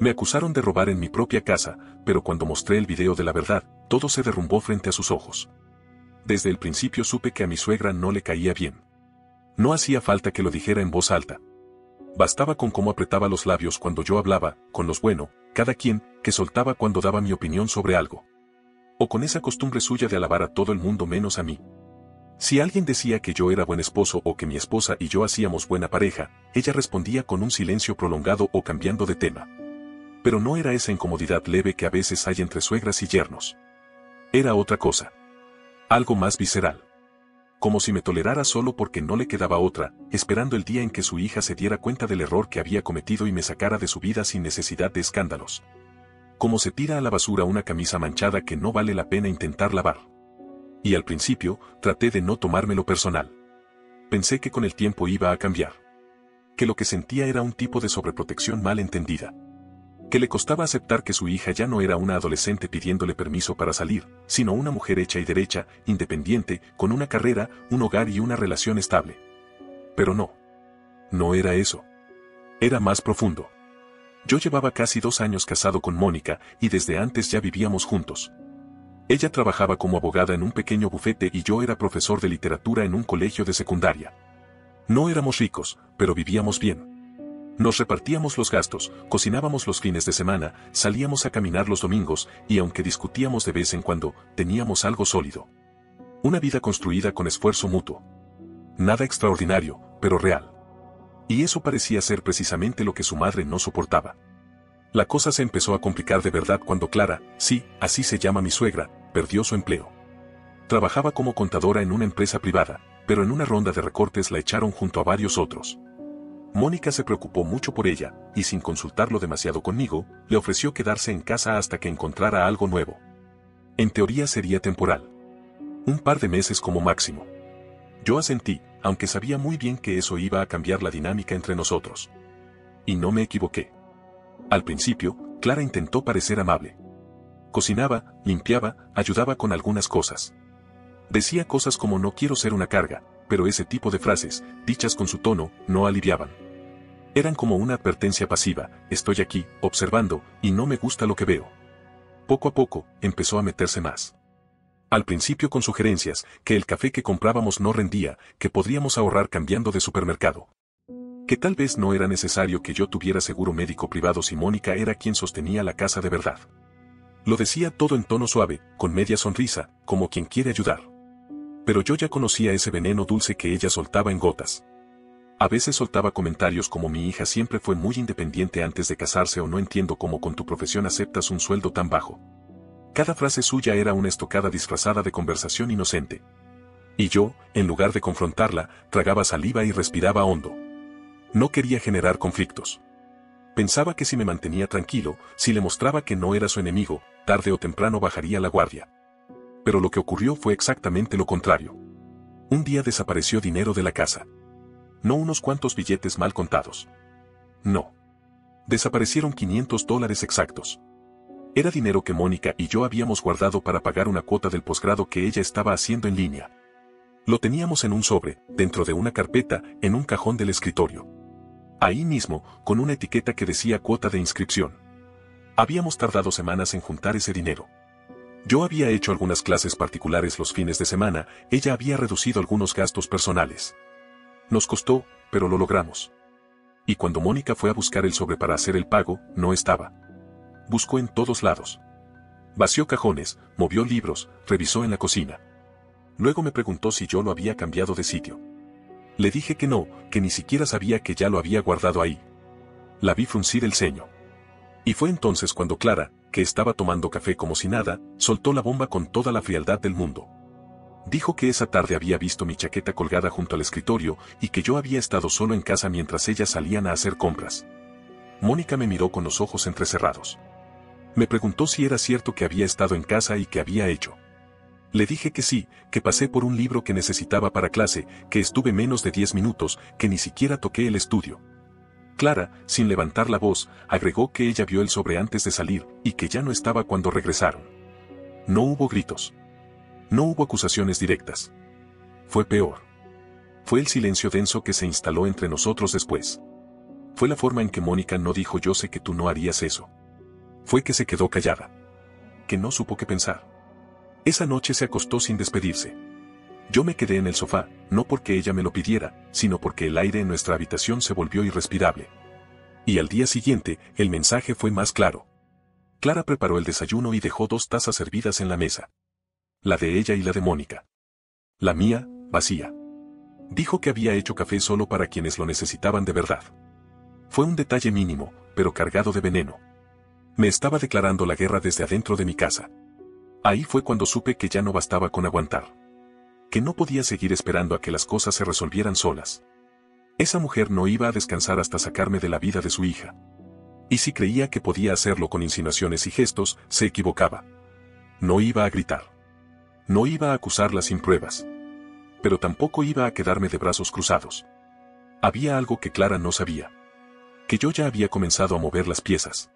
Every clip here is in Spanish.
Me acusaron de robar en mi propia casa, pero cuando mostré el video de la verdad, todo se derrumbó frente a sus ojos. Desde el principio supe que a mi suegra no le caía bien. No hacía falta que lo dijera en voz alta. Bastaba con cómo apretaba los labios cuando yo hablaba, con los bueno, cada quien, que soltaba cuando daba mi opinión sobre algo. O con esa costumbre suya de alabar a todo el mundo menos a mí. Si alguien decía que yo era buen esposo o que mi esposa y yo hacíamos buena pareja, ella respondía con un silencio prolongado o cambiando de tema. Pero no era esa incomodidad leve que a veces hay entre suegras y yernos. Era otra cosa. Algo más visceral. Como si me tolerara solo porque no le quedaba otra, esperando el día en que su hija se diera cuenta del error que había cometido y me sacara de su vida sin necesidad de escándalos. Como se tira a la basura una camisa manchada que no vale la pena intentar lavar. Y al principio, traté de no tomármelo personal. Pensé que con el tiempo iba a cambiar. Que lo que sentía era un tipo de sobreprotección mal entendida. Que le costaba aceptar que su hija ya no era una adolescente pidiéndole permiso para salir, sino una mujer hecha y derecha, independiente, con una carrera, un hogar y una relación estable. Pero no. No era eso. Era más profundo. Yo llevaba casi 2 años casado con Mónica, y desde antes ya vivíamos juntos. Ella trabajaba como abogada en un pequeño bufete y yo era profesor de literatura en un colegio de secundaria. No éramos ricos, pero vivíamos bien. Nos repartíamos los gastos, cocinábamos los fines de semana, salíamos a caminar los domingos, y aunque discutíamos de vez en cuando, teníamos algo sólido. Una vida construida con esfuerzo mutuo. Nada extraordinario, pero real. Y eso parecía ser precisamente lo que su madre no soportaba. La cosa se empezó a complicar de verdad cuando Clara, sí, así se llama mi suegra, perdió su empleo. Trabajaba como contadora en una empresa privada, pero en una ronda de recortes la echaron junto a varios otros. Mónica se preocupó mucho por ella, y sin consultarlo demasiado conmigo, le ofreció quedarse en casa hasta que encontrara algo nuevo. En teoría sería temporal. Un par de meses como máximo. Yo asentí, aunque sabía muy bien que eso iba a cambiar la dinámica entre nosotros. Y no me equivoqué. Al principio, Clara intentó parecer amable. Cocinaba, limpiaba, ayudaba con algunas cosas. Decía cosas como no quiero ser una carga, pero ese tipo de frases, dichas con su tono, no aliviaban. Eran como una advertencia pasiva, estoy aquí, observando, y no me gusta lo que veo. Poco a poco, empezó a meterse más. Al principio con sugerencias, que el café que comprábamos no rendía, que podríamos ahorrar cambiando de supermercado. Que tal vez no era necesario que yo tuviera seguro médico privado si Mónica era quien sostenía la casa de verdad. Lo decía todo en tono suave, con media sonrisa, como quien quiere ayudar. Pero yo ya conocía ese veneno dulce que ella soltaba en gotas. A veces soltaba comentarios como mi hija siempre fue muy independiente antes de casarse o no entiendo cómo con tu profesión aceptas un sueldo tan bajo. Cada frase suya era una estocada disfrazada de conversación inocente. Y yo, en lugar de confrontarla, tragaba saliva y respiraba hondo. No quería generar conflictos. Pensaba que si me mantenía tranquilo, si le mostraba que no era su enemigo, tarde o temprano bajaría la guardia. Pero lo que ocurrió fue exactamente lo contrario. Un día desapareció dinero de la casa. No unos cuantos billetes mal contados. No. Desaparecieron $500 exactos. Era dinero que Mónica y yo habíamos guardado para pagar una cuota del posgrado que ella estaba haciendo en línea. Lo teníamos en un sobre, dentro de una carpeta, en un cajón del escritorio. Ahí mismo, con una etiqueta que decía cuota de inscripción. Habíamos tardado semanas en juntar ese dinero. Yo había hecho algunas clases particulares los fines de semana, ella había reducido algunos gastos personales. Nos costó, pero lo logramos. Y cuando Mónica fue a buscar el sobre para hacer el pago, no estaba. Buscó en todos lados. Vació cajones, movió libros, revisó en la cocina. Luego me preguntó si yo lo había cambiado de sitio. Le dije que no, que ni siquiera sabía que ya lo había guardado ahí. La vi fruncir el ceño. Y fue entonces cuando Clara, que estaba tomando café como si nada, soltó la bomba con toda la frialdad del mundo. Dijo que esa tarde había visto mi chaqueta colgada junto al escritorio y que yo había estado solo en casa mientras ellas salían a hacer compras. Mónica me miró con los ojos entrecerrados. Me preguntó si era cierto que había estado en casa y que había hecho. Le dije que sí, que pasé por un libro que necesitaba para clase, que estuve menos de 10 minutos, que ni siquiera toqué el estudio. Clara, sin levantar la voz, agregó que ella vio el sobre antes de salir y que ya no estaba cuando regresaron. No hubo gritos. No hubo acusaciones directas. Fue peor. Fue el silencio denso que se instaló entre nosotros después. Fue la forma en que Mónica no dijo yo sé que tú no harías eso. Fue que se quedó callada. Que no supo qué pensar. Esa noche se acostó sin despedirse. Yo me quedé en el sofá, no porque ella me lo pidiera, sino porque el aire en nuestra habitación se volvió irrespirable. Y al día siguiente, el mensaje fue más claro. Clara preparó el desayuno y dejó 2 tazas servidas en la mesa. La de ella y la de Mónica. La mía, vacía. Dijo que había hecho café solo para quienes lo necesitaban de verdad. Fue un detalle mínimo, pero cargado de veneno. Me estaba declarando la guerra desde adentro de mi casa. Ahí fue cuando supe que ya no bastaba con aguantar. Que no podía seguir esperando a que las cosas se resolvieran solas. Esa mujer no iba a descansar hasta sacarme de la vida de su hija. Y si creía que podía hacerlo con insinuaciones y gestos, se equivocaba. No iba a gritar. No iba a acusarla sin pruebas. Pero tampoco iba a quedarme de brazos cruzados. Había algo que Clara no sabía. Que yo ya había comenzado a mover las piezas.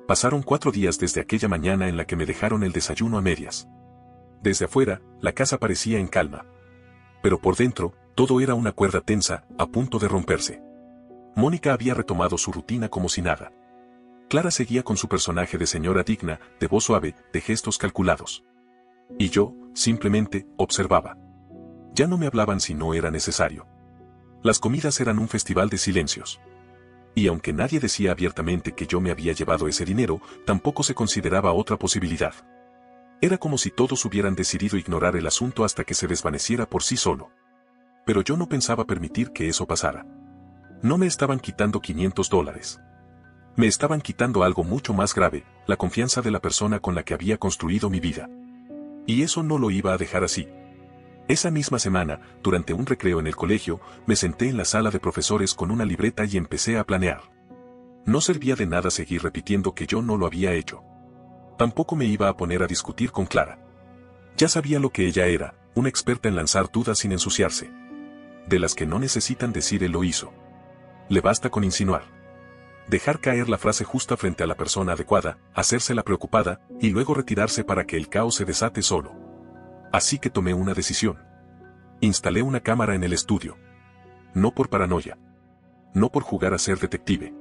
Pasaron 4 días desde aquella mañana en la que me dejaron el desayuno a medias. Desde afuera, la casa parecía en calma. Pero por dentro, todo era una cuerda tensa, a punto de romperse. Mónica había retomado su rutina como si nada. Clara seguía con su personaje de señora digna, de voz suave, de gestos calculados. Y yo, simplemente, observaba. Ya no me hablaban si no era necesario. Las comidas eran un festival de silencios. Y aunque nadie decía abiertamente que yo me había llevado ese dinero, tampoco se consideraba otra posibilidad. Era como si todos hubieran decidido ignorar el asunto hasta que se desvaneciera por sí solo. Pero yo no pensaba permitir que eso pasara. No me estaban quitando $500. Me estaban quitando algo mucho más grave, la confianza de la persona con la que había construido mi vida. Y eso no lo iba a dejar así. Esa misma semana, durante un recreo en el colegio, me senté en la sala de profesores con una libreta y empecé a planear. No servía de nada seguir repitiendo que yo no lo había hecho. Tampoco me iba a poner a discutir con Clara. Ya sabía lo que ella era, una experta en lanzar dudas sin ensuciarse. De las que no necesitan decir él lo hizo. Le basta con insinuar. Dejar caer la frase justa frente a la persona adecuada, hacérsela preocupada, y luego retirarse para que el caos se desate solo. Así que tomé una decisión. Instalé una cámara en el estudio. No por paranoia. No por jugar a ser detective.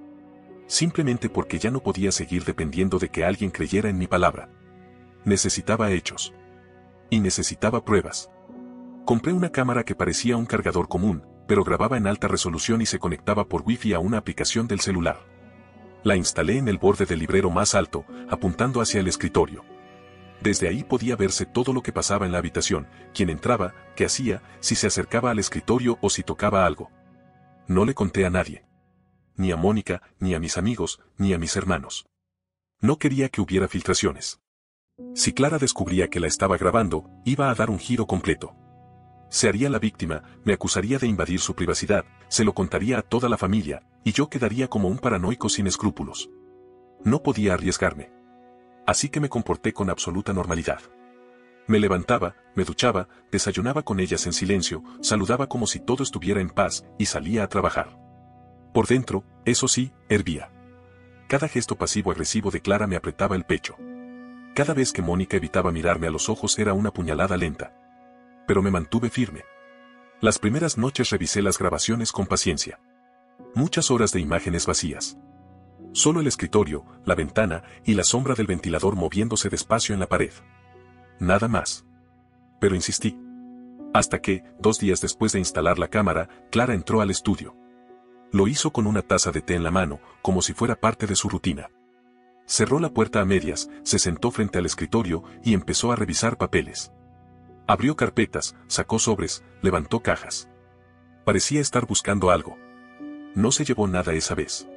Simplemente porque ya no podía seguir dependiendo de que alguien creyera en mi palabra. Necesitaba hechos. Y necesitaba pruebas. Compré una cámara que parecía un cargador común, pero grababa en alta resolución y se conectaba por Wi-Fi a una aplicación del celular. La instalé en el borde del librero más alto, apuntando hacia el escritorio. Desde ahí podía verse todo lo que pasaba en la habitación, quién entraba, qué hacía, si se acercaba al escritorio o si tocaba algo. No le conté a nadie. Ni a Mónica, ni a mis amigos, ni a mis hermanos. No quería que hubiera filtraciones. Si Clara descubría que la estaba grabando, iba a dar un giro completo. Se haría la víctima, me acusaría de invadir su privacidad, se lo contaría a toda la familia, y yo quedaría como un paranoico sin escrúpulos. No podía arriesgarme. Así que me comporté con absoluta normalidad. Me levantaba, me duchaba, desayunaba con ellas en silencio, saludaba como si todo estuviera en paz, y salía a trabajar. Por dentro, eso sí, hervía. Cada gesto pasivo-agresivo de Clara me apretaba el pecho. Cada vez que Mónica evitaba mirarme a los ojos era una puñalada lenta. Pero me mantuve firme. Las primeras noches revisé las grabaciones con paciencia. Muchas horas de imágenes vacías. Solo el escritorio, la ventana y la sombra del ventilador moviéndose despacio en la pared. Nada más. Pero insistí. Hasta que, 2 días después de instalar la cámara, Clara entró al estudio. Lo hizo con una taza de té en la mano, como si fuera parte de su rutina. Cerró la puerta a medias, se sentó frente al escritorio y empezó a revisar papeles. Abrió carpetas, sacó sobres, levantó cajas. Parecía estar buscando algo. No se llevó nada esa vez.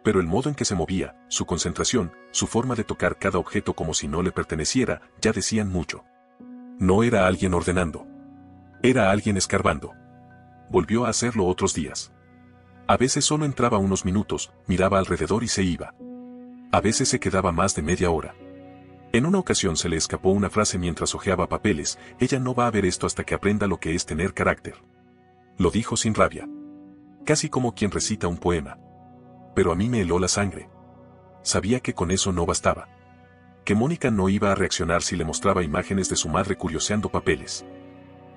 Pero el modo en que se movía, su concentración, su forma de tocar cada objeto como si no le perteneciera, ya decían mucho. No era alguien ordenando. Era alguien escarbando. Volvió a hacerlo otros días. A veces solo entraba unos minutos, miraba alrededor y se iba. A veces se quedaba más de media hora. En una ocasión se le escapó una frase mientras hojeaba papeles: ella no va a ver esto hasta que aprenda lo que es tener carácter. Lo dijo sin rabia. Casi como quien recita un poema. Pero a mí me heló la sangre. Sabía que con eso no bastaba. Que Mónica no iba a reaccionar si le mostraba imágenes de su madre curioseando papeles.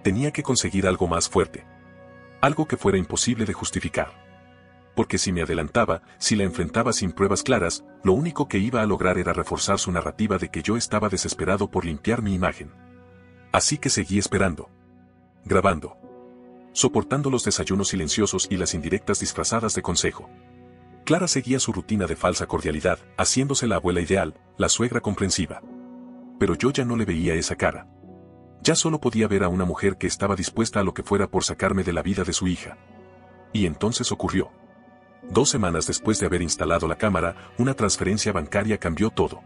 Tenía que conseguir algo más fuerte. Algo que fuera imposible de justificar. Porque si me adelantaba, si la enfrentaba sin pruebas claras, lo único que iba a lograr era reforzar su narrativa de que yo estaba desesperado por limpiar mi imagen. Así que seguí esperando. Grabando. Soportando los desayunos silenciosos y las indirectas disfrazadas de consejo. Clara seguía su rutina de falsa cordialidad, haciéndose la abuela ideal, la suegra comprensiva. Pero yo ya no le veía esa cara. Ya solo podía ver a una mujer que estaba dispuesta a lo que fuera por sacarme de la vida de su hija. Y entonces ocurrió. 2 semanas después de haber instalado la cámara, una transferencia bancaria cambió todo.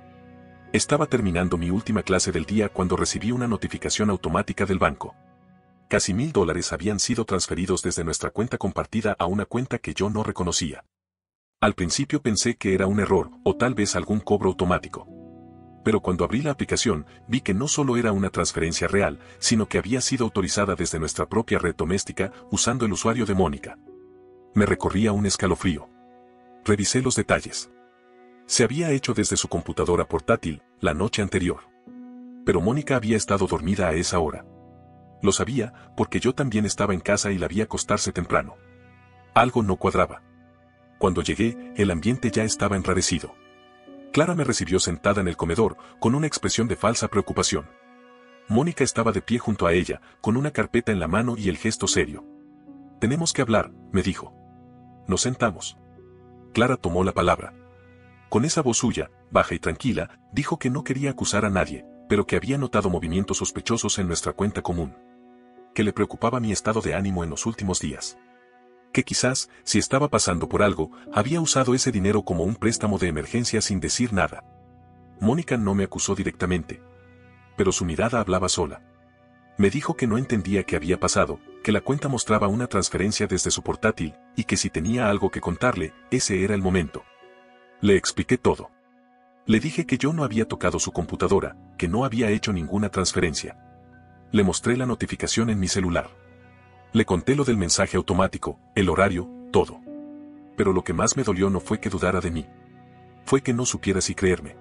Estaba terminando mi última clase del día cuando recibí una notificación automática del banco. Casi $1000 habían sido transferidos desde nuestra cuenta compartida a una cuenta que yo no reconocía. Al principio pensé que era un error o tal vez algún cobro automático. Pero cuando abrí la aplicación, vi que no solo era una transferencia real, sino que había sido autorizada desde nuestra propia red doméstica usando el usuario de Mónica. Me recorría un escalofrío. Revisé los detalles. Se había hecho desde su computadora portátil, la noche anterior. Pero Mónica había estado dormida a esa hora. Lo sabía, porque yo también estaba en casa y la vi acostarse temprano. Algo no cuadraba. Cuando llegué, el ambiente ya estaba enrarecido. Clara me recibió sentada en el comedor, con una expresión de falsa preocupación. Mónica estaba de pie junto a ella, con una carpeta en la mano y el gesto serio. «Tenemos que hablar», me dijo. Nos sentamos. Clara tomó la palabra. Con esa voz suya, baja y tranquila, dijo que no quería acusar a nadie, pero que había notado movimientos sospechosos en nuestra cuenta común. Que le preocupaba mi estado de ánimo en los últimos días. Que quizás, si estaba pasando por algo, había usado ese dinero como un préstamo de emergencia sin decir nada. Mónica no me acusó directamente. Pero su mirada hablaba sola. Me dijo que no entendía qué había pasado, que la cuenta mostraba una transferencia desde su portátil, y que si tenía algo que contarle, ese era el momento. Le expliqué todo. Le dije que yo no había tocado su computadora, que no había hecho ninguna transferencia. Le mostré la notificación en mi celular. Le conté lo del mensaje automático, el horario, todo. Pero lo que más me dolió no fue que dudara de mí. Fue que no supiera si creerme.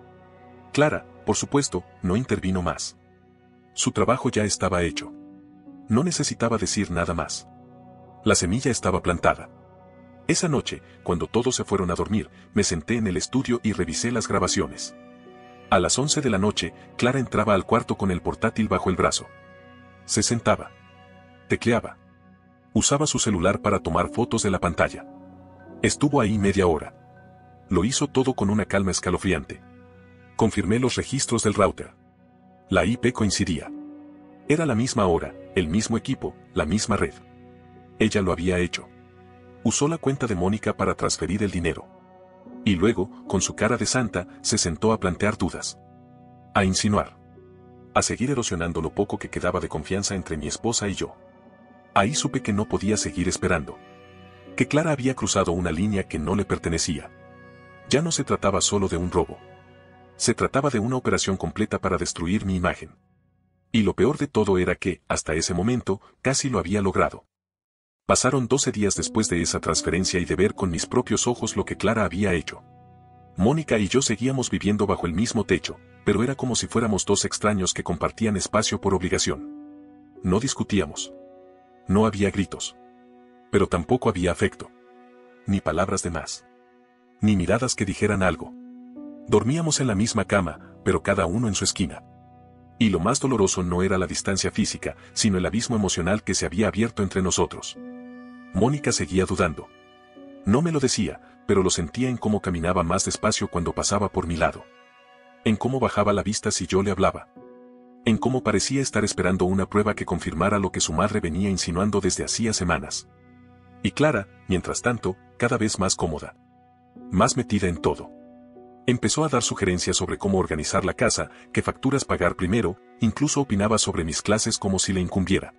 Clara, por supuesto, no intervino más. Su trabajo ya estaba hecho. No necesitaba decir nada más. La semilla estaba plantada. Esa noche, cuando todos se fueron a dormir, me senté en el estudio y revisé las grabaciones. A las 11 de la noche, Clara entraba al cuarto con el portátil bajo el brazo. Se sentaba. Tecleaba. Usaba su celular para tomar fotos de la pantalla. Estuvo ahí media hora. Lo hizo todo con una calma escalofriante. Confirmé los registros del router. La IP coincidía. Era la misma hora, el mismo equipo, la misma red. Ella lo había hecho. Usó la cuenta de Mónica para transferir el dinero. Y luego, con su cara de santa, se sentó a plantear dudas. A insinuar. A seguir erosionando lo poco que quedaba de confianza entre mi esposa y yo. Ahí supe que no podía seguir esperando. Que Clara había cruzado una línea que no le pertenecía. Ya no se trataba solo de un robo. Se trataba de una operación completa para destruir mi imagen. Y lo peor de todo era que, hasta ese momento, casi lo había logrado. Pasaron 12 días después de esa transferencia y de ver con mis propios ojos lo que Clara había hecho. Mónica y yo seguíamos viviendo bajo el mismo techo, pero era como si fuéramos 2 extraños que compartían espacio por obligación. No discutíamos. No había gritos. Pero tampoco había afecto. Ni palabras de más. Ni miradas que dijeran algo. Dormíamos en la misma cama, pero cada uno en su esquina. Y lo más doloroso no era la distancia física, sino el abismo emocional que se había abierto entre nosotros. Mónica seguía dudando. No me lo decía, pero lo sentía en cómo caminaba más despacio cuando pasaba por mi lado. En cómo bajaba la vista si yo le hablaba. En cómo parecía estar esperando una prueba que confirmara lo que su madre venía insinuando desde hacía semanas. Y Clara, mientras tanto, cada vez más cómoda. Más metida en todo. Empezó a dar sugerencias sobre cómo organizar la casa, qué facturas pagar primero, incluso opinaba sobre mis clases como si le incumbiera.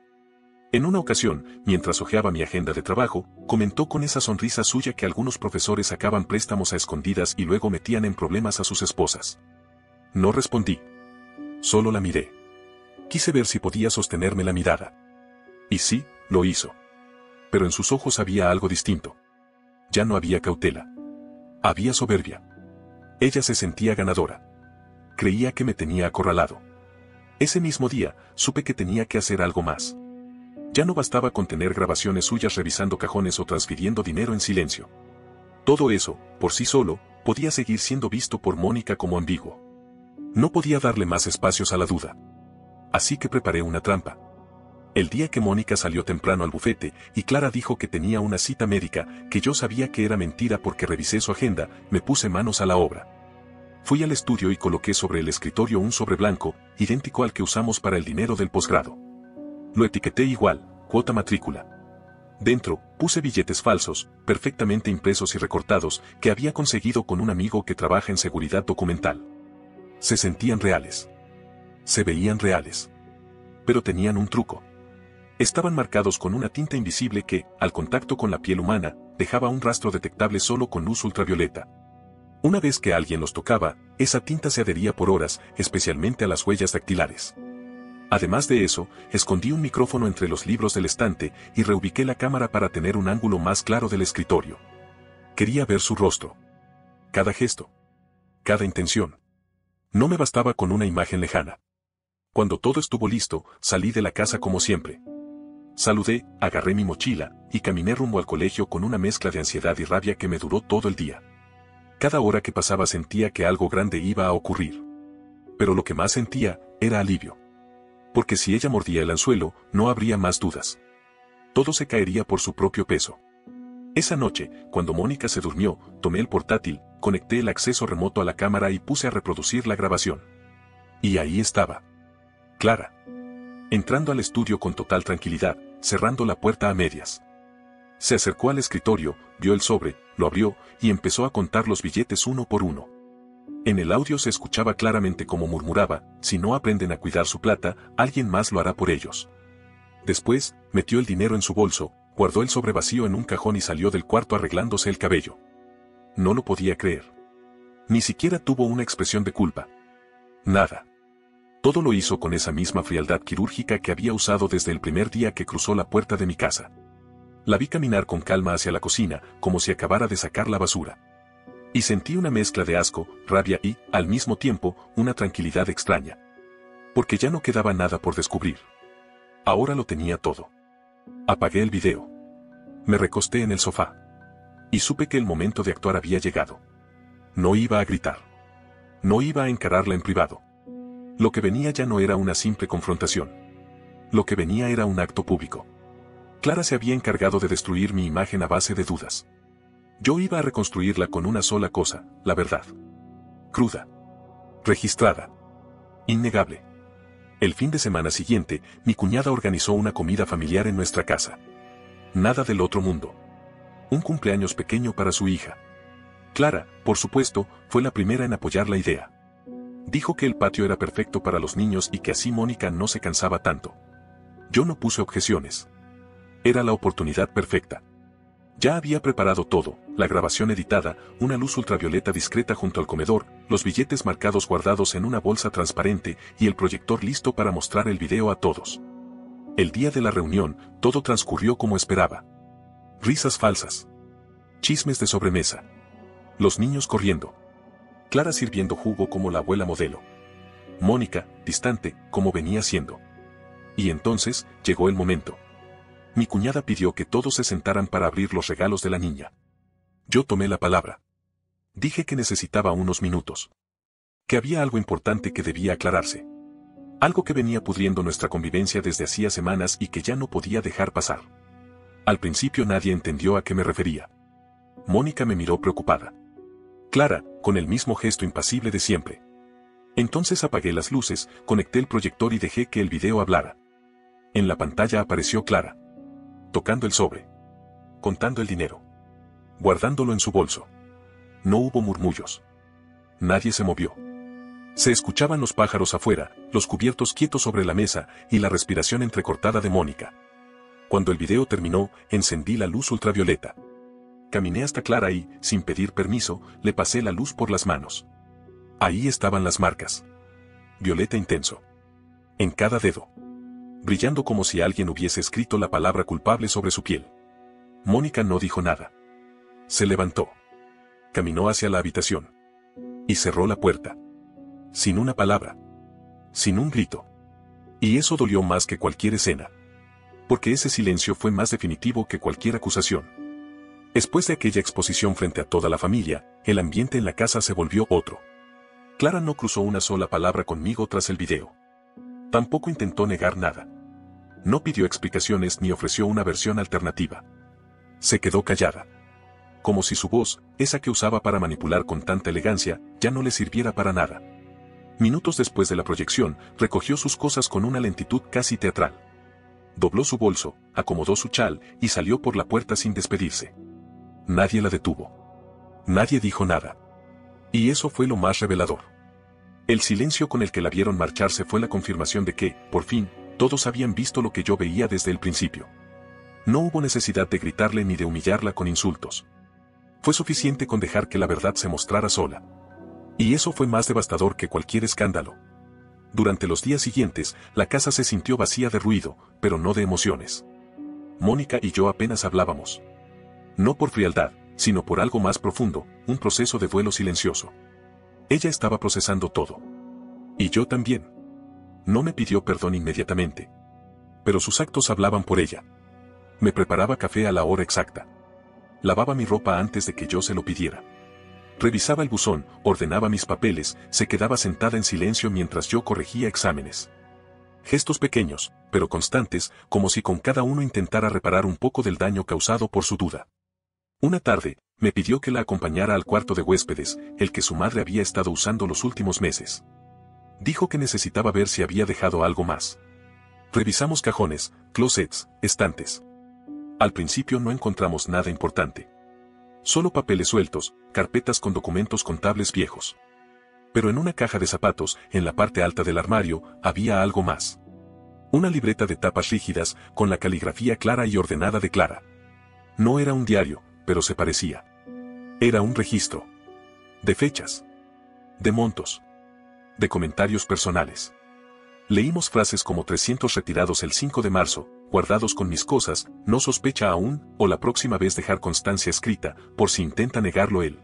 En una ocasión, mientras hojeaba mi agenda de trabajo, comentó con esa sonrisa suya que algunos profesores sacaban préstamos a escondidas y luego metían en problemas a sus esposas. No respondí. Solo la miré. Quise ver si podía sostenerme la mirada. Y sí, lo hizo. Pero en sus ojos había algo distinto. Ya no había cautela. Había soberbia. Ella se sentía ganadora. Creía que me tenía acorralado. Ese mismo día, supe que tenía que hacer algo más. Ya no bastaba con tener grabaciones suyas revisando cajones o transfiriendo dinero en silencio. Todo eso, por sí solo, podía seguir siendo visto por Mónica como ambiguo. No podía darle más espacios a la duda. Así que preparé una trampa. El día que Mónica salió temprano al bufete y Clara dijo que tenía una cita médica, que yo sabía que era mentira porque revisé su agenda, me puse manos a la obra. Fui al estudio y coloqué sobre el escritorio un sobre blanco, idéntico al que usamos para el dinero del posgrado. Lo etiqueté igual, cuota matrícula. Dentro, puse billetes falsos, perfectamente impresos y recortados, que había conseguido con un amigo que trabaja en seguridad documental. Se sentían reales. Se veían reales. Pero tenían un truco. Estaban marcados con una tinta invisible que, al contacto con la piel humana, dejaba un rastro detectable solo con luz ultravioleta. Una vez que alguien los tocaba, esa tinta se adhería por horas, especialmente a las huellas dactilares. Además de eso, escondí un micrófono entre los libros del estante y reubiqué la cámara para tener un ángulo más claro del escritorio. Quería ver su rostro. Cada gesto. Cada intención. No me bastaba con una imagen lejana. Cuando todo estuvo listo, salí de la casa como siempre. Saludé, agarré mi mochila, y caminé rumbo al colegio con una mezcla de ansiedad y rabia que me duró todo el día. Cada hora que pasaba sentía que algo grande iba a ocurrir. Pero lo que más sentía, era alivio. Porque si ella mordía el anzuelo, no habría más dudas. Todo se caería por su propio peso. Esa noche, cuando Mónica se durmió, tomé el portátil, conecté el acceso remoto a la cámara y puse a reproducir la grabación. Y ahí estaba. Clara. Entrando al estudio con total tranquilidad, cerrando la puerta a medias. Se acercó al escritorio, vio el sobre, lo abrió, y empezó a contar los billetes uno por uno. En el audio se escuchaba claramente como murmuraba, si no aprenden a cuidar su plata, alguien más lo hará por ellos. Después, metió el dinero en su bolso, guardó el sobre vacío en un cajón y salió del cuarto arreglándose el cabello. No lo podía creer. Ni siquiera tuvo una expresión de culpa. Nada. Todo lo hizo con esa misma frialdad quirúrgica que había usado desde el primer día que cruzó la puerta de mi casa. La vi caminar con calma hacia la cocina, como si acabara de sacar la basura. Y sentí una mezcla de asco, rabia y, al mismo tiempo, una tranquilidad extraña. Porque ya no quedaba nada por descubrir. Ahora lo tenía todo. Apagué el video. Me recosté en el sofá. Y supe que el momento de actuar había llegado. No iba a gritar. No iba a encararla en privado. Lo que venía ya no era una simple confrontación. Lo que venía era un acto público. Clara se había encargado de destruir mi imagen a base de dudas. Yo iba a reconstruirla con una sola cosa, la verdad. Cruda. Registrada. Innegable. El fin de semana siguiente, mi cuñada organizó una comida familiar en nuestra casa. Nada del otro mundo. Un cumpleaños pequeño para su hija. Clara, por supuesto, fue la primera en apoyar la idea. Dijo que el patio era perfecto para los niños y que así Mónica no se cansaba tanto. Yo no puse objeciones. Era la oportunidad perfecta. Ya había preparado todo, la grabación editada, una luz ultravioleta discreta junto al comedor, los billetes marcados guardados en una bolsa transparente y el proyector listo para mostrar el video a todos. El día de la reunión, todo transcurrió como esperaba. Risas falsas. Chismes de sobremesa. Los niños corriendo. Clara sirviendo jugo como la abuela modelo. Mónica, distante, como venía siendo. Y entonces, llegó el momento. Mi cuñada pidió que todos se sentaran para abrir los regalos de la niña. Yo tomé la palabra. Dije que necesitaba unos minutos. Que había algo importante que debía aclararse. Algo que venía pudriendo nuestra convivencia desde hacía semanas y que ya no podía dejar pasar. Al principio nadie entendió a qué me refería. Mónica me miró preocupada. Clara, con el mismo gesto impasible de siempre. Entonces apagué las luces, conecté el proyector y dejé que el video hablara. En la pantalla apareció Clara. Tocando el sobre. Contando el dinero. Guardándolo en su bolso. No hubo murmullos. Nadie se movió. Se escuchaban los pájaros afuera, los cubiertos quietos sobre la mesa y la respiración entrecortada de Mónica. Cuando el video terminó, encendí la luz ultravioleta. Caminé hasta Clara y, sin pedir permiso, le pasé la luz por las manos. Ahí estaban las marcas. Violeta intenso. En cada dedo. Brillando como si alguien hubiese escrito la palabra culpable sobre su piel. Mónica no dijo nada. Se levantó. Caminó hacia la habitación. Y cerró la puerta. Sin una palabra. Sin un grito. Y eso dolió más que cualquier escena. Porque ese silencio fue más definitivo que cualquier acusación. Después de aquella exposición frente a toda la familia, el ambiente en la casa se volvió otro. Clara no cruzó una sola palabra conmigo tras el video. Tampoco intentó negar nada. No pidió explicaciones ni ofreció una versión alternativa. Se quedó callada. Como si su voz, esa que usaba para manipular con tanta elegancia, ya no le sirviera para nada. Minutos después de la proyección, recogió sus cosas con una lentitud casi teatral. Dobló su bolso, acomodó su chal y salió por la puerta sin despedirse. Nadie la detuvo. Nadie dijo nada. Y eso fue lo más revelador. El silencio con el que la vieron marcharse fue la confirmación de que, por fin, todos habían visto lo que yo veía desde el principio. No hubo necesidad de gritarle ni de humillarla con insultos. Fue suficiente con dejar que la verdad se mostrara sola. Y eso fue más devastador que cualquier escándalo. Durante los días siguientes, la casa se sintió vacía de ruido, pero no de emociones. Mónica y yo apenas hablábamos. No por frialdad, sino por algo más profundo, un proceso de duelo silencioso. Ella estaba procesando todo. Y yo también. No me pidió perdón inmediatamente. Pero sus actos hablaban por ella. Me preparaba café a la hora exacta. Lavaba mi ropa antes de que yo se lo pidiera. Revisaba el buzón, ordenaba mis papeles, se quedaba sentada en silencio mientras yo corregía exámenes. Gestos pequeños, pero constantes, como si con cada uno intentara reparar un poco del daño causado por su duda. Una tarde, me pidió que la acompañara al cuarto de huéspedes, el que su madre había estado usando los últimos meses. Dijo que necesitaba ver si había dejado algo más. Revisamos cajones, closets, estantes. Al principio no encontramos nada importante. Solo papeles sueltos, carpetas con documentos contables viejos. Pero en una caja de zapatos, en la parte alta del armario, había algo más. Una libreta de tapas rígidas, con la caligrafía clara y ordenada de Clara. No era un diario, pero se parecía. Era un registro. De fechas. De montos. De comentarios personales. Leímos frases como 300 retirados el 5 de marzo, guardados con mis cosas, no sospecha aún, o la próxima vez dejar constancia escrita, por si intenta negarlo él.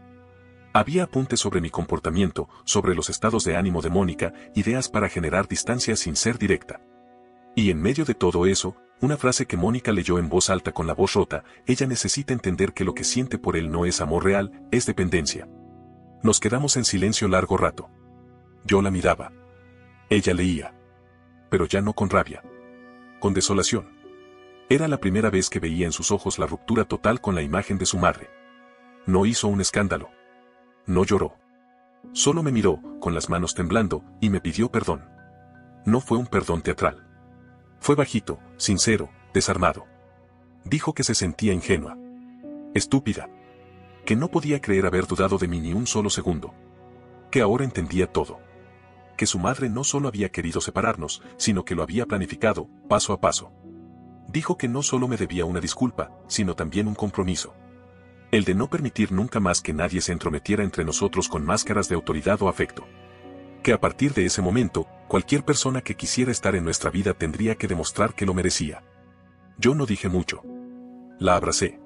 Había apuntes sobre mi comportamiento, sobre los estados de ánimo de Mónica, ideas para generar distancia sin ser directa. Y en medio de todo eso, una frase que Mónica leyó en voz alta con la voz rota: ella necesita entender que lo que siente por él no es amor real, es dependencia. Nos quedamos en silencio largo rato. Yo la miraba. Ella leía. Pero ya no con rabia. Con desolación. Era la primera vez que veía en sus ojos la ruptura total con la imagen de su madre. No hizo un escándalo. No lloró. Solo me miró, con las manos temblando, y me pidió perdón. No fue un perdón teatral. Fue bajito, sincero, desarmado. Dijo que se sentía ingenua. Estúpida. Que no podía creer haber dudado de mí ni un solo segundo. Que ahora entendía todo. Que su madre no solo había querido separarnos, sino que lo había planificado, paso a paso. Dijo que no solo me debía una disculpa, sino también un compromiso. El de no permitir nunca más que nadie se entrometiera entre nosotros con máscaras de autoridad o afecto. Que a partir de ese momento, cualquier persona que quisiera estar en nuestra vida tendría que demostrar que lo merecía. Yo no dije mucho. La abracé.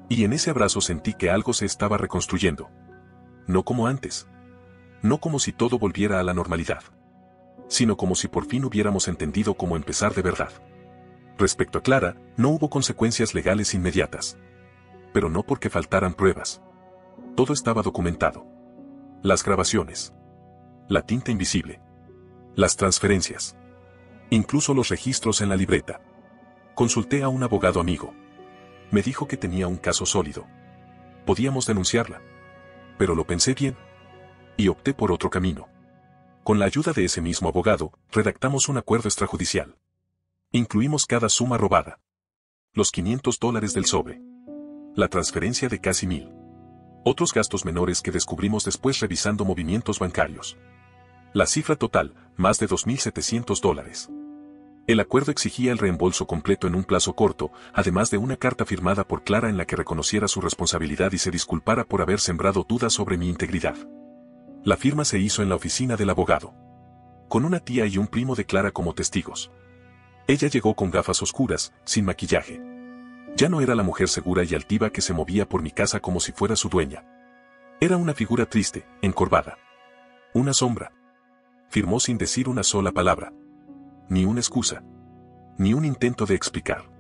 Y en ese abrazo sentí que algo se estaba reconstruyendo. No como antes. No como si todo volviera a la normalidad. Sino como si por fin hubiéramos entendido cómo empezar de verdad. Respecto a Clara, no hubo consecuencias legales inmediatas. Pero no porque faltaran pruebas. Todo estaba documentado. Las grabaciones. La tinta invisible. Las transferencias. Incluso los registros en la libreta. Consulté a un abogado amigo. Me dijo que tenía un caso sólido. Podíamos denunciarla. Pero lo pensé bien. Y opté por otro camino. Con la ayuda de ese mismo abogado, redactamos un acuerdo extrajudicial. Incluimos cada suma robada. Los $500 del sobre. La transferencia de casi 1,000. Otros gastos menores que descubrimos después revisando movimientos bancarios. La cifra total, más de $2,700. El acuerdo exigía el reembolso completo en un plazo corto, además de una carta firmada por Clara en la que reconociera su responsabilidad y se disculpara por haber sembrado dudas sobre mi integridad. La firma se hizo en la oficina del abogado. Con una tía y un primo de Clara como testigos. Ella llegó con gafas oscuras, sin maquillaje. Ya no era la mujer segura y altiva que se movía por mi casa como si fuera su dueña. Era una figura triste, encorvada. Una sombra. Firmó sin decir una sola palabra. Ni una excusa. Ni un intento de explicar.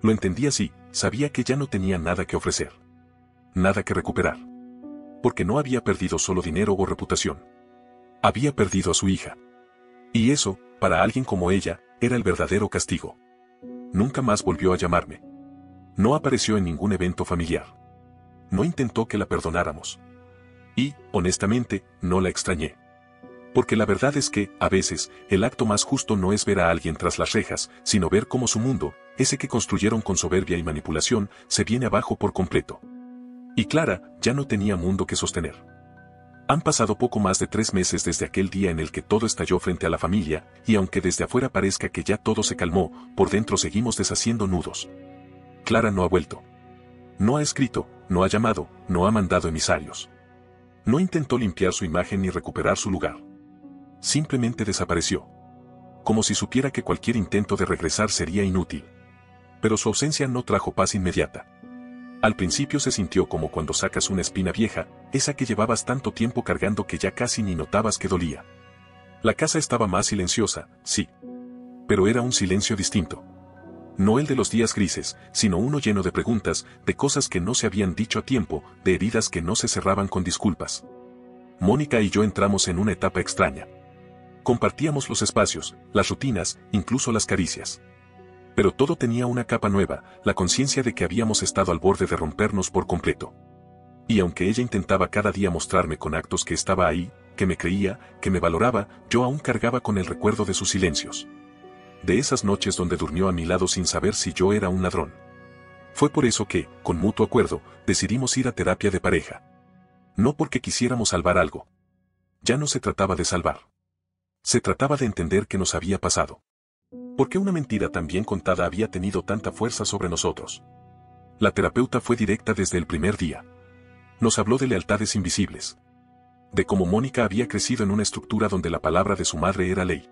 Lo entendí así, sabía que ya no tenía nada que ofrecer. nada que recuperar. Porque no había perdido solo dinero o reputación. Había perdido a su hija. Y eso, para alguien como ella, era el verdadero castigo. Nunca más volvió a llamarme. No apareció en ningún evento familiar. No intentó que la perdonáramos. Y, honestamente, no la extrañé. Porque la verdad es que, a veces, el acto más justo no es ver a alguien tras las rejas, sino ver cómo su mundo, ese que construyeron con soberbia y manipulación, se viene abajo por completo. Y Clara, ya no tenía mundo que sostener. Han pasado poco más de 3 meses desde aquel día en el que todo estalló frente a la familia, y aunque desde afuera parezca que ya todo se calmó, por dentro seguimos deshaciendo nudos. Clara no ha vuelto. No ha escrito, no ha llamado, no ha mandado emisarios. No intentó limpiar su imagen ni recuperar su lugar. Simplemente desapareció. Como si supiera que cualquier intento de regresar sería inútil. Pero su ausencia no trajo paz inmediata. Al principio se sintió como cuando sacas una espina vieja, esa que llevabas tanto tiempo cargando que ya casi ni notabas que dolía. La casa estaba más silenciosa, sí. Pero era un silencio distinto. No el de los días grises, sino uno lleno de preguntas, de cosas que no se habían dicho a tiempo, de heridas que no se cerraban con disculpas. Mónica y yo entramos en una etapa extraña. Compartíamos los espacios, las rutinas, incluso las caricias. Pero todo tenía una capa nueva, la conciencia de que habíamos estado al borde de rompernos por completo. Y aunque ella intentaba cada día mostrarme con actos que estaba ahí, que me creía, que me valoraba, yo aún cargaba con el recuerdo de sus silencios. De esas noches donde durmió a mi lado sin saber si yo era un ladrón. Fue por eso que, con mutuo acuerdo, decidimos ir a terapia de pareja. No porque quisiéramos salvar algo. Ya no se trataba de salvar. Se trataba de entender qué nos había pasado. ¿Por qué una mentira tan bien contada había tenido tanta fuerza sobre nosotros? La terapeuta fue directa desde el primer día. Nos habló de lealtades invisibles. De cómo Mónica había crecido en una estructura donde la palabra de su madre era ley.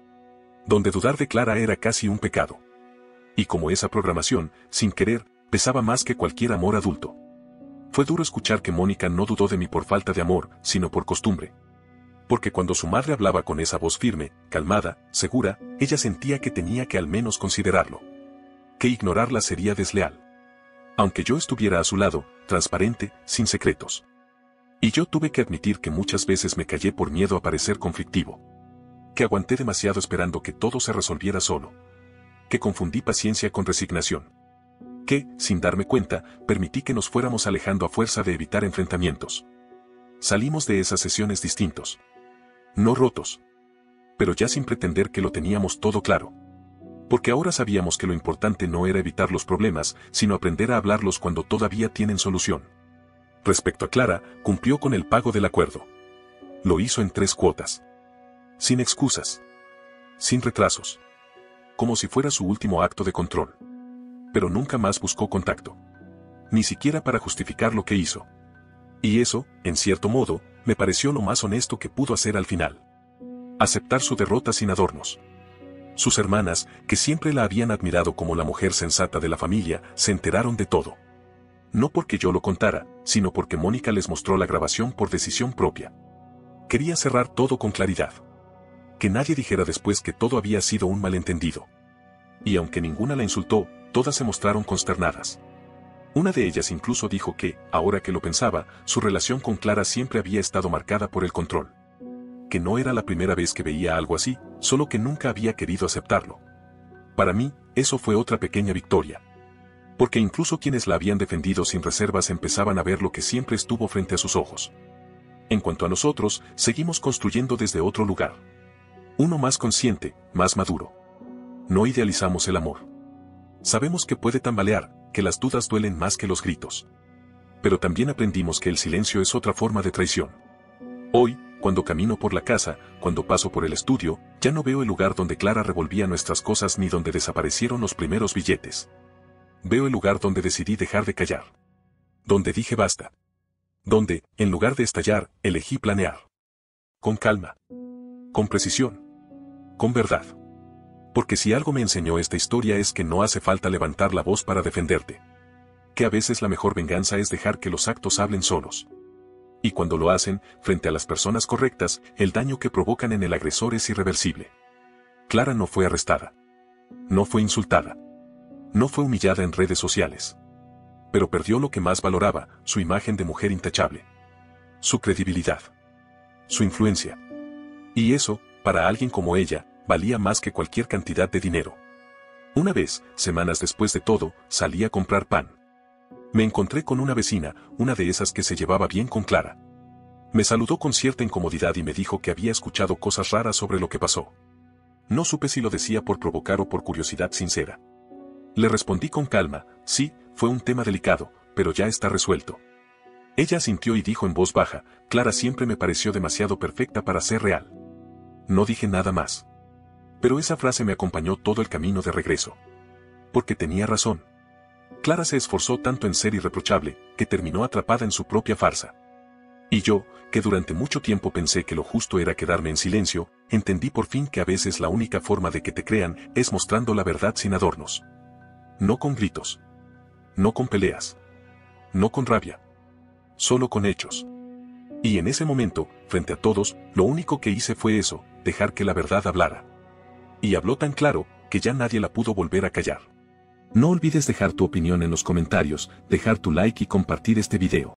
Donde dudar de Clara era casi un pecado. Y como esa programación, sin querer, pesaba más que cualquier amor adulto. Fue duro escuchar que Mónica no dudó de mí por falta de amor, sino por costumbre. Porque cuando su madre hablaba con esa voz firme, calmada, segura, ella sentía que tenía que al menos considerarlo. Que ignorarla sería desleal. Aunque yo estuviera a su lado, transparente, sin secretos. Y yo tuve que admitir que muchas veces me callé por miedo a parecer conflictivo. Que aguanté demasiado esperando que todo se resolviera solo. Que confundí paciencia con resignación. Que, sin darme cuenta, permití que nos fuéramos alejando a fuerza de evitar enfrentamientos. Salimos de esas sesiones distintos. No rotos. Pero ya sin pretender que lo teníamos todo claro. Porque ahora sabíamos que lo importante no era evitar los problemas, sino aprender a hablarlos cuando todavía tienen solución. Respecto a Clara, cumplió con el pago del acuerdo. Lo hizo en 3 cuotas. Sin excusas. Sin retrasos. Como si fuera su último acto de control. Pero nunca más buscó contacto. Ni siquiera para justificar lo que hizo. Y eso, en cierto modo, me pareció lo más honesto que pudo hacer al final. Aceptar su derrota sin adornos. Sus hermanas, que siempre la habían admirado como la mujer sensata de la familia, se enteraron de todo. No porque yo lo contara, sino porque Mónica les mostró la grabación por decisión propia. Quería cerrar todo con claridad. Que nadie dijera después que todo había sido un malentendido. Y aunque ninguna la insultó, todas se mostraron consternadas. Una de ellas incluso dijo que, ahora que lo pensaba, su relación con Clara siempre había estado marcada por el control. Que no era la primera vez que veía algo así, solo que nunca había querido aceptarlo. Para mí, eso fue otra pequeña victoria. Porque incluso quienes la habían defendido sin reservas empezaban a ver lo que siempre estuvo frente a sus ojos. En cuanto a nosotros, seguimos construyendo desde otro lugar. Uno más consciente, más maduro. No idealizamos el amor. Sabemos que puede tambalear, que las dudas duelen más que los gritos. Pero también aprendimos que el silencio es otra forma de traición. Hoy, cuando camino por la casa, cuando paso por el estudio, ya no veo el lugar donde Clara revolvía nuestras cosas ni donde desaparecieron los primeros billetes. Veo el lugar donde decidí dejar de callar. Donde dije basta. Donde, en lugar de estallar, elegí planear. Con calma. Con precisión. Con verdad. Porque si algo me enseñó esta historia es que no hace falta levantar la voz para defenderte. Que a veces la mejor venganza es dejar que los actos hablen solos. Y cuando lo hacen, frente a las personas correctas, el daño que provocan en el agresor es irreversible. Clara no fue arrestada. No fue insultada. No fue humillada en redes sociales. pero perdió lo que más valoraba, su imagen de mujer intachable. Su credibilidad. Su influencia. Y eso, para alguien como ella, valía más que cualquier cantidad de dinero. Una vez, semanas después de todo, salí a comprar pan. Me encontré con una vecina, una de esas que se llevaba bien con Clara. Me saludó con cierta incomodidad y me dijo que había escuchado cosas raras sobre lo que pasó. No supe si lo decía por provocar o por curiosidad sincera. Le respondí con calma, sí, fue un tema delicado, pero ya está resuelto. Ella asintió y dijo en voz baja, Clara siempre me pareció demasiado perfecta para ser real. No dije nada más. Pero esa frase me acompañó todo el camino de regreso. Porque tenía razón. Clara se esforzó tanto en ser irreprochable, que terminó atrapada en su propia farsa. Y yo, que durante mucho tiempo pensé que lo justo era quedarme en silencio, entendí por fin que a veces la única forma de que te crean es mostrando la verdad sin adornos. No con gritos. No con peleas. No con rabia. Solo con hechos. Y en ese momento, frente a todos, lo único que hice fue eso, dejar que la verdad hablara. Y habló tan claro, que ya nadie la pudo volver a callar. No olvides dejar tu opinión en los comentarios, dejar tu like y compartir este video.